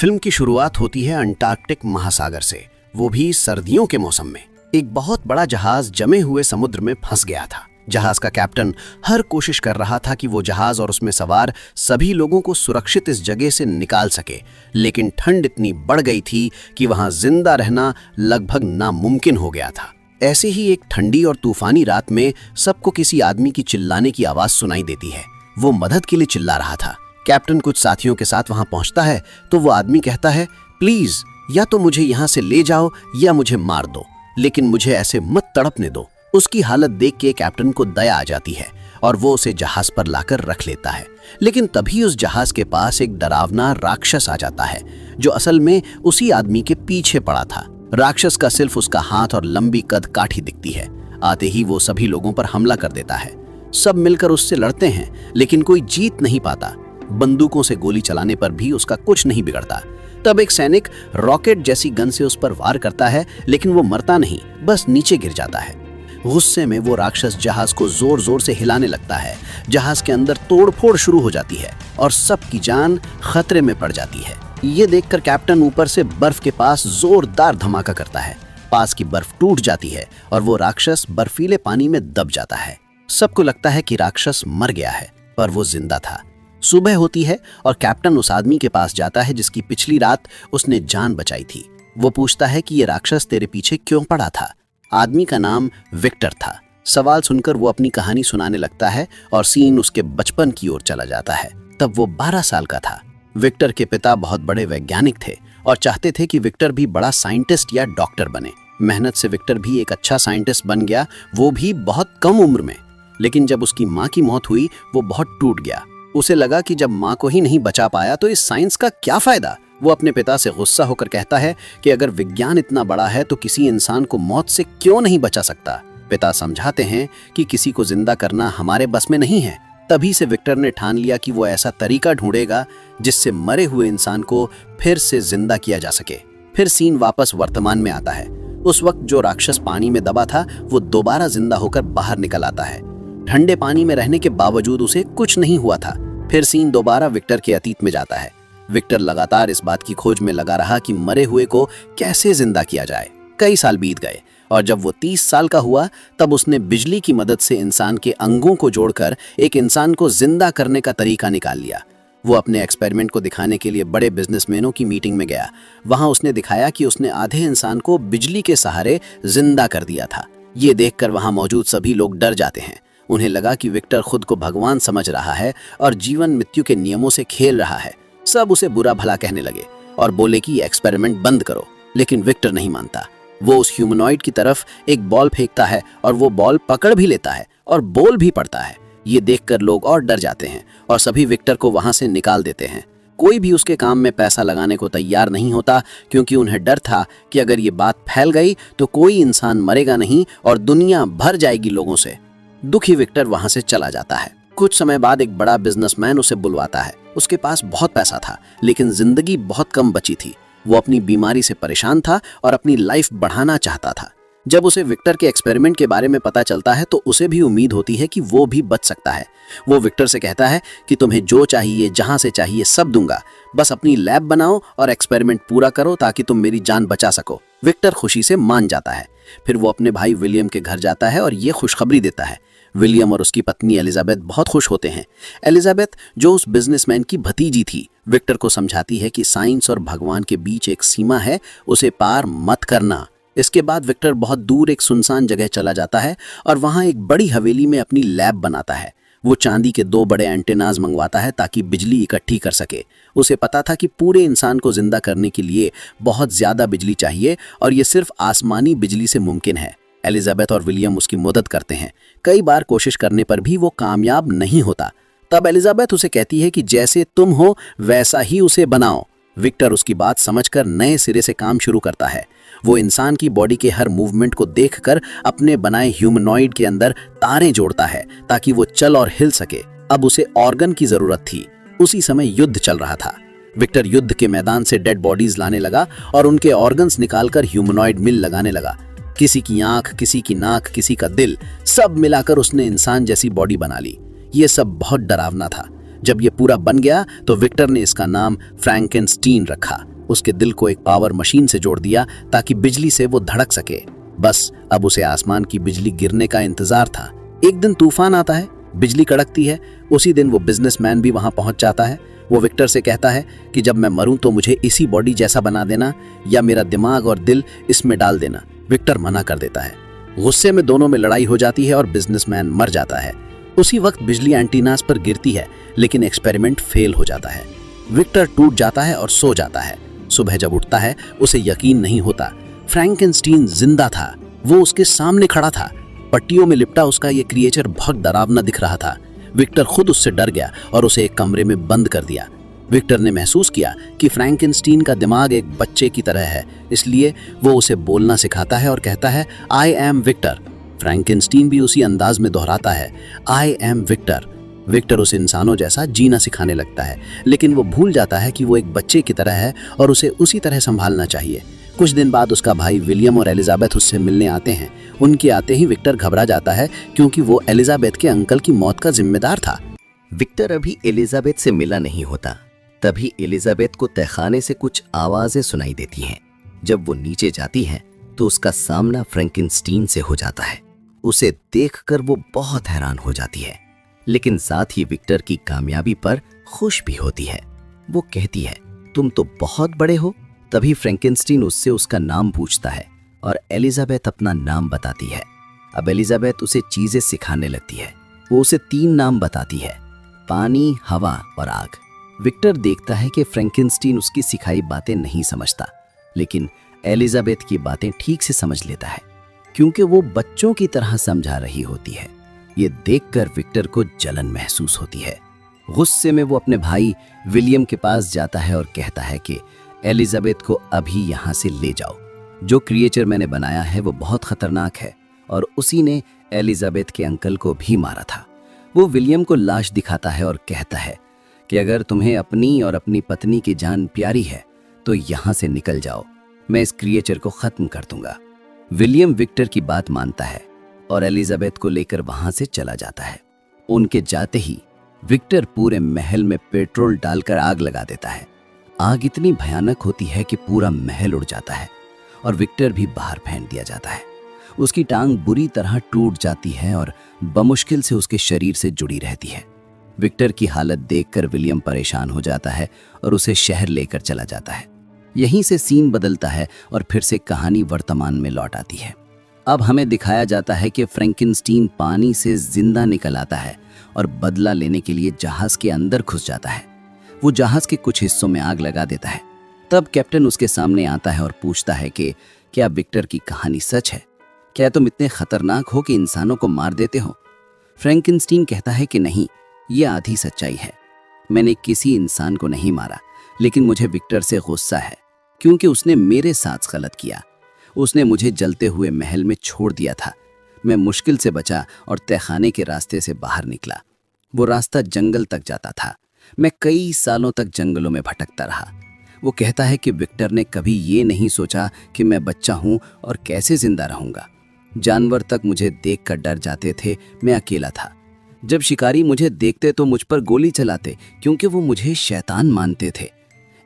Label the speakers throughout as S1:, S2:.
S1: Film की शुरुआत होती है अंटार्कटिक महासागर से, वो भी सर्दियों के मौसम में। एक बहुत बड़ा जहाज जमे हुए समुद्र में फंस गया था। जहाज का कैप्टन हर कोशिश कर रहा था कि वो जहाज और उसमें सवार सभी लोगों को सुरक्षित इस जगह से निकाल सके, लेकिन ठंड इतनी बढ़ गई थी कि वहां जिंदा रहना लगभग नामुमकिन हो गया था। ऐसे ही एक ठंडी और तूफानी रात में सबको किसी आदमी की चिल्लाने की आवाज सुनाई देती है। वो मदद के लिए चिल्ला रहा था। कैप्टन कुछ साथियों के साथ वहां पहुंचता है तो वो आदमी कहता है, प्लीज या तो मुझे यहां से ले जाओ या मुझे मार दो, लेकिन मुझे ऐसे मत तड़पने दो। उसकी हालत देख के कैप्टन को दया आ जाती है और वो उसे जहाज पर लाकर रख लेता है। लेकिन तभी उस जहाज के पास एक डरावना राक्षस आ जाता है जो असल में उसी आदमी के पीछे पड़ा था। राक्षस का सिर्फ उसका हाथ और लंबी कद काठी दिखती है। आते ही वो सभी लोगों पर हमला कर देता है। सब मिलकर उससे लड़ते हैं लेकिन कोई जीत नहीं पाता। बंदूकों से गोली चलाने पर भी उसका कुछ नहीं बिगड़ता। तब एक सैनिक रॉकेट जैसी गन से उस पर वार करता है, लेकिन वो मरता नहीं, बस नीचे गिर जाता है। गुस्से में वो राक्षस जहाज को जोर जोर से हिलाने लगता है। जहाज के अंदर तोड़फोड़ शुरू हो जाती है और सबकी जान खतरे में पड़ जाती है। ये देखकर कैप्टन ऊपर से बर्फ के पास जोरदार धमाका करता है। पास की बर्फ टूट जाती है और वो राक्षस बर्फीले पानी में दब जाता है। सबको लगता है कि राक्षस मर गया है, पर वो जिंदा था। सुबह होती है और कैप्टन उस आदमी के पास जाता है जिसकी पिछली रात उसने जान बचाई थी। वो पूछता है कि ये राक्षस तेरे पीछे क्यों पड़ा था। आदमी का नाम विक्टर था। सवाल सुनकर वो अपनी कहानी सुनाने लगता है और सीन उसके बचपन की ओर चला जाता है। तब वो 12 साल का था। विक्टर के पिता बहुत बड़े वैज्ञानिक थे और चाहते थे कि विक्टर भी बड़ा साइंटिस्ट या डॉक्टर बने। मेहनत से विक्टर भी एक अच्छा साइंटिस्ट बन गया, वो भी बहुत कम उम्र में। लेकिन जब उसकी माँ की मौत हुई वो बहुत टूट गया। उसे लगा कि जब माँ को ही नहीं बचा पाया तो इस साइंस का क्या फायदा। वो अपने पिता से गुस्सा होकर कहता है कि अगर विज्ञान इतना बड़ा है तो किसी इंसान को मौत से क्यों नहीं बचा सकता। पिता समझाते हैं कि किसी को जिंदा करना हमारे बस में नहीं है। तभी से विक्टर ने ठान लिया कि वो ऐसा तरीका ढूंढेगा जिससे मरे हुए इंसान को फिर से जिंदा किया जा सके। फिर सीन वापस वर्तमान में आता है। उस वक्त जो राक्षस पानी में दबा था वो दोबारा जिंदा होकर बाहर निकल आता है। ठंडे पानी में रहने के बावजूद उसे कुछ नहीं हुआ था। फिर सीन दोबारा विक्टर के अतीत में जाता है। विक्टर लगातार इस बात की खोज में लगा रहा कि मरे हुए को कैसे जिंदा किया जाए। कई साल बीत गए और जब वो 30 साल का हुआ तब उसने बिजली की मदद से इंसान के अंगों को जोड़कर एक इंसान को जिंदा करने का तरीका निकाल लिया। वो अपने एक्सपेरिमेंट को दिखाने के लिए बड़े बिजनेसमैनों की मीटिंग में गया। वहां उसने दिखाया कि उसने आधे इंसान को बिजली के सहारे जिंदा कर दिया था। ये देखकर वहां मौजूद सभी लोग डर जाते हैं। उन्हें लगा कि विक्टर खुद को भगवान समझ रहा है और जीवन मृत्यु के नियमों से खेल रहा है। सब उसे बुरा भला कहने लगे और बोले कि ये एक्सपेरिमेंट बंद करो, लेकिन विक्टर नहीं मानता। वो उस ह्यूमनॉइड की तरफ एक बॉल फेंकता है और वो बॉल पकड़ भी लेता है और बोल भी पड़ता है। ये देखकर लोग और डर जाते हैं और सभी विक्टर को वहां से निकाल देते हैं। कोई भी उसके काम में पैसा लगाने को तैयार नहीं होता, क्योंकि उन्हें डर था कि अगर ये बात फैल गई तो कोई इंसान मरेगा नहीं और दुनिया भर जाएगी लोगों से। दुखी विक्टर वहां से चला जाता है। कुछ समय बाद एक बड़ा बिजनेसमैन उसे बुलवाता है। उसके पास बहुत पैसा था लेकिन जिंदगी बहुत कम बची थी। वो अपनी बीमारी से परेशान था और अपनी लाइफ बढ़ाना चाहता था। जब उसे विक्टर के एक्सपेरिमेंट के बारे में पता चलता है तो उसे भी उम्मीद होती है कि वो भी बच सकता है। वो विक्टर से कहता है कि तुम्हें जो चाहिए जहां से चाहिए सब दूंगा, बस अपनी लैब बनाओ और एक्सपेरिमेंट पूरा करो ताकि तुम मेरी जान बचा सको। विक्टर खुशी से मान जाता है। फिर वो अपने भाई विलियम के घर जाता है और ये खुशखबरी देता है। विलियम और उसकी पत्नी एलिजाबेथ बहुत खुश होते हैं। एलिजाबेथ, जो उस बिजनेसमैन की भतीजी थी, विक्टर को समझाती है कि साइंस और भगवान के बीच एक सीमा है, उसे पार मत करना। इसके बाद विक्टर बहुत दूर एक सुनसान जगह चला जाता है और वहां एक बड़ी हवेली में अपनी लैब बनाता है। वो चांदी के 2 बड़े एंटेनाज मंगवाता है ताकि बिजली इकट्ठी कर सके। उसे पता था कि पूरे इंसान को जिंदा करने के लिए बहुत ज्यादा बिजली चाहिए और ये सिर्फ आसमानी बिजली से मुमकिन है। एलिजाबेथ और विलियम उसकी मदद करते हैं। कई बार कोशिश करने पर भी वो कामयाब नहीं होता। तब एलिजाबेथ उसे कहती है कि जैसे तुम हो वैसा ही उसे बनाओ। विक्टर उसकी बात समझकर नए सिरे से काम शुरू करता है। वो इंसान की बॉडी के हर मूवमेंट को देखकर अपने बनाए ह्यूमनॉइड के अंदर तारें जोड़ता है ताकि वो चल और हिल सके। अब उसे ऑर्गन की जरूरत थी। उसी समय युद्ध चल रहा था। विक्टर युद्ध के मैदान से डेड बॉडीज लाने लगा और उनके ऑर्गन्स निकालकर ह्यूमनॉइड मिल लगाने लगा। किसी की आंख, किसी की नाक, किसी का दिल, सब मिलाकर उसने इंसान जैसी बॉडी बना ली। ये सब बहुत डरावना था। जब ये पूरा बन गया तो विक्टर ने इसका नाम फ्रैंकेनस्टीन रखा। उसके दिल को एक पावर मशीन से जोड़ दिया ताकि बिजली से वो धड़क सके। बस अब उसे आसमान की बिजली गिरने का इंतजार था। एक दिन तूफान आता है, बिजली कड़कती है। उसी दिन वो बिजनेसमैन भी वहां पहुंच जाता है। वो विक्टर से कहता है कि जब मैं मरूं तो मुझे इसी बॉडी जैसा बना देना या मेरा दिमाग और दिल इसमें डाल देना। विक्टर मना कर देता है। गुस्से में दोनों में लड़ाई हो जाती है और बिजनेसमैन मर जाता है। उसी वक्त बिजली एंटीनास पर गिरती है, लेकिन एक्सपेरिमेंट फेल हो जाता है। विक्टर टूट जाता है और सो जाता है। सुबह जब उठता है उसे यकीन नहीं होता, फ्रैंकेनस्टीन जिंदा था। वो उसके सामने खड़ा था। पट्टियों में लिपटा उसका ये क्रिएचर बहुत डरावना दिख रहा था। विक्टर खुद उससे डर गया और उसे एक कमरे में बंद कर दिया। विक्टर ने महसूस किया कि फ्रैंकेनस्टीन का दिमाग एक बच्चे की तरह है, इसलिए वो उसे बोलना सिखाता है और कहता है, आई एम विक्टर। फ्रैंकेनस्टीन भी उसी अंदाज में दोहराता है, आई एम विक्टर। विक्टर उसे इंसानों जैसा जीना सिखाने लगता है, लेकिन वो भूल जाता है कि वो एक बच्चे की तरह है और उसे उसी तरह संभालना चाहिए। कुछ दिन बाद उसका भाई विलियम और एलिजाबेथ उससे मिलने आते हैं। उनके आते ही विक्टर घबरा जाता है, क्योंकि वो एलिजाबेथ के अंकल की मौत का जिम्मेदार था।
S2: विक्टर अभी एलिजाबेथ से मिला नहीं होता, तभी एलिजाबेथ को तहखाने से कुछ आवाजें सुनाई देती हैं। जब वो नीचे जाती है तो उसका सामना फ्रैंकेनस्टीन से हो जाता है। उसे देखकर वो बहुत हैरान हो जाती है, लेकिन साथ ही विक्टर की कामयाबी पर खुश भी होती है। वो कहती है, तुम तो बहुत बड़े हो। तभी फ्रैंकेनस्टीन उससे उसका नाम पूछता है और एलिजाबेथ अपना नाम बताती है। अब एलिजाबेथ उसे चीजें सिखाने लगती है। वो उसे 3 नाम बताती है, पानी, हवा और आग। विक्टर देखता है कि फ्रैंकेनस्टीन उसकी सिखाई बातें नहीं समझता, लेकिन एलिजाबेथ की बातें ठीक से समझ लेता है, क्योंकि वो बच्चों की तरह समझा रही होती है। ये देखकर विक्टर को जलन महसूस होती है। गुस्से में वो अपने भाई विलियम के पास जाता है और कहता है कि एलिजाबेथ को अभी यहाँ से ले जाओ। जो क्रिएचर मैंने बनाया है वो बहुत खतरनाक है और उसी ने एलिजाबेथ के अंकल को भी मारा था। वो विलियम को लाश दिखाता है और कहता है कि अगर तुम्हें अपनी और अपनी पत्नी की जान प्यारी है तो यहाँ से निकल जाओ, मैं इस क्रिएचर को खत्म कर दूंगा। विलियम विक्टर की बात मानता है और एलिजाबेथ को लेकर वहां से चला जाता है। उनके जाते ही विक्टर पूरे महल में पेट्रोल डालकर आग लगा देता है। आग इतनी भयानक होती है कि पूरा महल उड़ जाता है और विक्टर भी बाहर फेंक दिया जाता है। उसकी टांग बुरी तरह टूट जाती है और बमुश्किल से उसके शरीर से जुड़ी रहती है। विक्टर की हालत देखकर विलियम परेशान हो जाता है और उसे शहर लेकर चला जाता है। यहीं से सीन बदलता है और फिर से कहानी वर्तमान में लौट आती है। अब हमें दिखाया जाता है कि फ्रैंकेनस्टीन पानी से जिंदा निकल आता है और बदला लेने के लिए जहाज के अंदर घुस जाता है। वो जहाज के कुछ हिस्सों में आग लगा देता है। तब कैप्टन उसके सामने आता है और पूछता है कि क्या विक्टर की कहानी सच है? क्या तुम इतने खतरनाक हो कि इंसानों को मार देते हो? फ्रैंकेनस्टीन कहता है कि नहीं, ये आधी सच्चाई है। मैंने किसी इंसान को नहीं मारा, लेकिन मुझे विक्टर से गुस्सा है, क्योंकि उसने मेरे साथ गलत किया। उसने मुझे जलते हुए महल में छोड़ दिया था। मैं मुश्किल से बचा और तहखाने के रास्ते से बाहर निकला। वो रास्ता जंगल तक जाता था। मैं कई सालों तक जंगलों में भटकता रहा। वो कहता है कि विक्टर ने कभी ये नहीं सोचा कि मैं बच्चा हूँ और कैसे जिंदा रहूंगा। जानवर तक मुझे देखकर डर जाते थे। मैं अकेला था। जब शिकारी मुझे देखते तो मुझ पर गोली चलाते, क्योंकि वो मुझे शैतान मानते थे।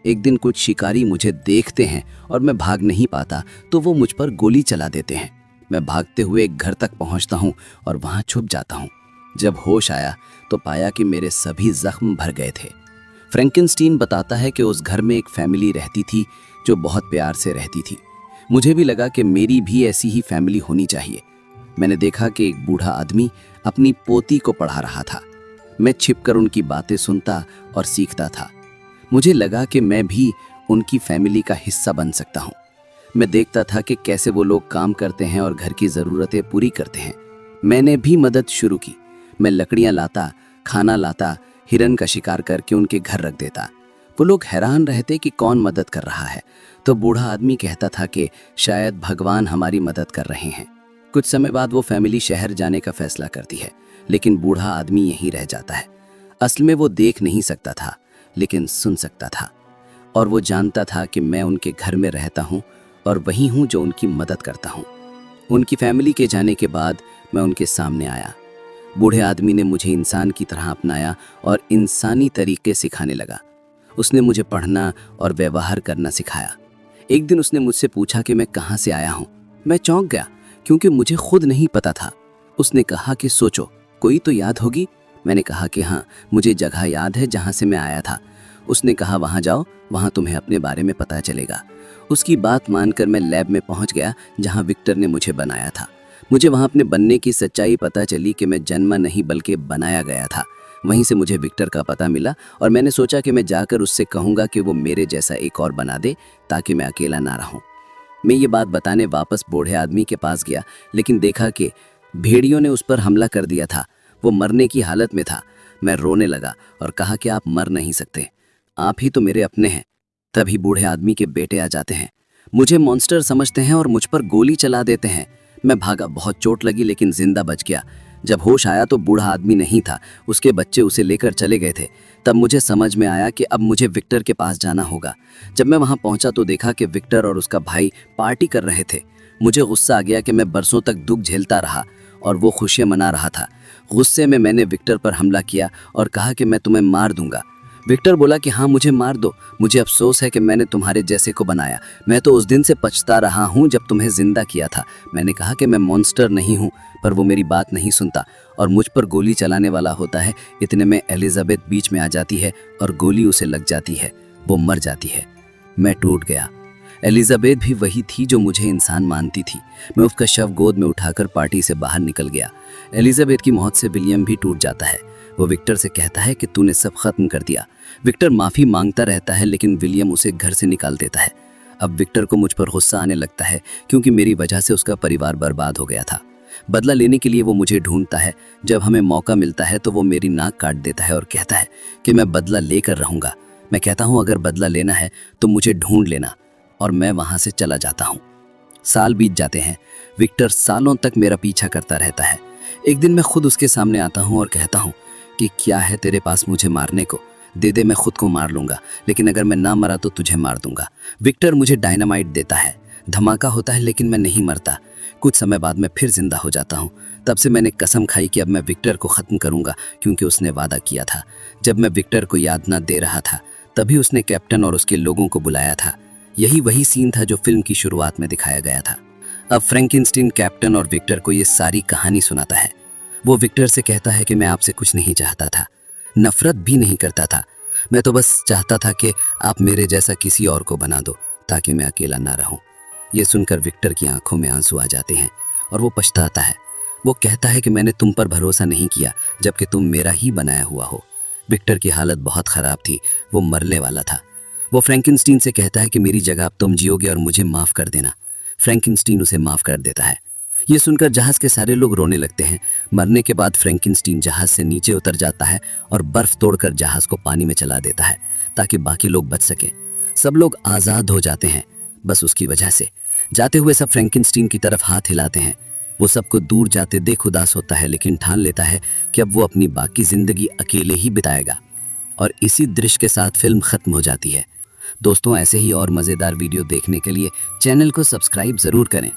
S2: एक दिन कुछ शिकारी मुझे देखते हैं और मैं भाग नहीं पाता तो वो मुझ पर गोली चला देते हैं। मैं भागते हुए एक घर तक पहुंचता हूं और वहां छुप जाता हूं। जब होश आया तो पाया कि मेरे सभी जख्म भर गए थे। फ्रैंकेनस्टीन बताता है कि उस घर में एक फैमिली रहती थी जो बहुत प्यार से रहती थी। मुझे भी लगा कि मेरी भी ऐसी ही फैमिली होनी चाहिए। मैंने देखा कि एक बूढ़ा आदमी अपनी पोती को पढ़ा रहा था। मैं छिपकर उनकी बातें सुनता और सीखता था। मुझे लगा कि मैं भी उनकी फैमिली का हिस्सा बन सकता हूँ। मैं देखता था कि कैसे वो लोग काम करते हैं और घर की ज़रूरतें पूरी करते हैं। मैंने भी मदद शुरू की। मैं लकड़ियाँ लाता, खाना लाता, हिरन का शिकार करके उनके घर रख देता। वो लोग हैरान रहते कि कौन मदद कर रहा है, तो बूढ़ा आदमी कहता था कि शायद भगवान हमारी मदद कर रहे हैं। कुछ समय बाद वो फैमिली शहर जाने का फैसला करती है, लेकिन बूढ़ा आदमी यहीं रह जाता है। असल में वो देख नहीं सकता था, लेकिन सुन सकता था, और वो जानता था कि मैं उनके घर में रहता हूँ और वही हूँ जो उनकी मदद करता हूँ। उनकी फैमिली के जाने के बाद मैं उनके सामने आया। बूढ़े आदमी ने मुझे इंसान की तरह अपनाया और इंसानी तरीके सिखाने लगा। उसने मुझे पढ़ना और व्यवहार करना सिखाया। एक दिन उसने मुझसे पूछा कि मैं कहाँ से आया हूँ। मैं चौंक गया क्योंकि मुझे खुद नहीं पता था। उसने कहा कि सोचो, कोई तो याद होगी। मैंने कहा कि हाँ, मुझे जगह याद है जहाँ से मैं आया था। उसने कहा वहाँ जाओ, वहाँ तुम्हें अपने बारे में पता चलेगा। उसकी बात मानकर मैं लैब में पहुँच गया जहाँ विक्टर ने मुझे बनाया था। मुझे वहाँ अपने बनने की सच्चाई पता चली कि मैं जन्मा नहीं बल्कि बनाया गया था। वहीं से मुझे विक्टर का पता मिला और मैंने सोचा कि मैं जाकर उससे कहूँगा कि वो मेरे जैसा एक और बना दे ताकि मैं अकेला ना रहूँ। मैं ये बात बताने वापस बूढ़े आदमी के पास गया, लेकिन देखा कि भेड़ियों ने उस पर हमला कर दिया था। वो मरने की हालत में था। मैं रोने लगा और कहा कि आप मर नहीं सकते, आप ही तो मेरे अपने हैं। तभी बूढ़े आदमी के बेटे आ जाते हैं, मुझे मॉन्स्टर समझते हैं और मुझ पर गोली चला देते हैं। मैं भागा, बहुत चोट लगी लेकिन जिंदा बच गया। जब होश आया तो बूढ़ा आदमी नहीं था, उसके बच्चे उसे लेकर चले गए थे। तब मुझे समझ में आया कि अब मुझे विक्टर के पास जाना होगा। जब मैं वहां पहुंचा तो देखा कि विक्टर और उसका भाई पार्टी कर रहे थे। मुझे गुस्सा आ गया कि मैं बरसों तक दुख झेलता रहा और वो खुशियां मना रहा था। गुस्से में मैंने विक्टर पर हमला किया और कहा कि मैं तुम्हें मार दूंगा। विक्टर बोला कि हाँ, मुझे मार दो, मुझे अफसोस है कि मैंने तुम्हारे जैसे को बनाया। मैं तो उस दिन से पछता रहा हूँ जब तुम्हें जिंदा किया था। मैंने कहा कि मैं मॉन्स्टर नहीं हूँ, पर वो मेरी बात नहीं सुनता और मुझ पर गोली चलाने वाला होता है। इतने में एलिजाबेथ बीच में आ जाती है और गोली उसे लग जाती है, वो मर जाती है। मैं टूट गया। एलिजाबेथ भी वही थी जो मुझे इंसान मानती थी। मैं उसका शव गोद में उठाकर पार्टी से बाहर निकल गया। एलिजाबेथ की मौत से विलियम भी टूट जाता है। वो विक्टर से कहता है कि तूने सब खत्म कर दिया। विक्टर माफी मांगता रहता है लेकिन विलियम उसे घर से निकाल देता है। अब विक्टर को मुझ पर गुस्सा आने लगता है क्योंकि मेरी वजह से उसका परिवार बर्बाद हो गया था। बदला लेने के लिए वो मुझे ढूंढता है। जब हमें मौका मिलता है तो वो मेरी नाक काट देता है और कहता है कि मैं बदला लेकर रहूंगा। मैं कहता हूँ अगर बदला लेना है तो मुझे ढूंढ लेना, और मैं वहां से चला जाता हूँ। साल बीत जाते हैं। विक्टर सालों तक मेरा पीछा करता रहता है। एक दिन मैं खुद उसके सामने आता हूँ और कहता हूँ कि क्या है तेरे पास मुझे मारने को, दे दे, मैं खुद को मार लूंगा, लेकिन अगर मैं ना मरा तो तुझे मार दूंगा। विक्टर मुझे डायनामाइट देता है। धमाका होता है लेकिन मैं नहीं मरता। कुछ समय बाद मैं फिर जिंदा हो जाता हूँ। तब से मैंने कसम खाई कि अब मैं विक्टर को ख़त्म करूंगा, क्योंकि उसने वादा किया था। जब मैं विक्टर को याद न दे रहा था तभी उसने कैप्टन और उसके लोगों को बुलाया था। यही वही सीन था जो फिल्म की शुरुआत में दिखाया गया था। अब फ्रैंकेनस्टीन कैप्टन और विक्टर को ये सारी कहानी सुनाता है। वो विक्टर से कहता है कि मैं आपसे कुछ नहीं चाहता था, नफरत भी नहीं करता था। मैं तो बस चाहता था कि आप मेरे जैसा किसी और को बना दो ताकि मैं अकेला ना रहूं। ये सुनकर विक्टर की आंखों में आंसू आ जाते हैं और वो पछताता है। वो कहता है कि मैंने तुम पर भरोसा नहीं किया जबकि तुम मेरा ही बनाया हुआ हो। विक्टर की हालत बहुत ख़राब थी, वो मरने वाला था। वो फ्रैंकेनस्टीन से कहता है कि मेरी जगह अब तुम जियोगे और मुझे माफ़ कर देना। फ्रैंकेनस्टीन उसे माफ़ कर देता है। ये सुनकर जहाज़ के सारे लोग रोने लगते हैं। मरने के बाद फ्रैंकेनस्टीन जहाज़ से नीचे उतर जाता है और बर्फ़ तोड़कर जहाज़ को पानी में चला देता है ताकि बाकी लोग बच सकें। सब लोग आज़ाद हो जाते हैं बस उसकी वजह से। जाते हुए सब फ्रैंकेनस्टीन की तरफ हाथ हिलाते हैं। वो सबको दूर जाते देख उदास होता है लेकिन ठान लेता है कि अब वो अपनी बाकी ज़िंदगी अकेले ही बिताएगा। और इसी दृश्य के साथ फिल्म ख़त्म हो जाती है। दोस्तों, ऐसे ही और मज़ेदार वीडियो देखने के लिए चैनल को सब्सक्राइब ज़रूर करें।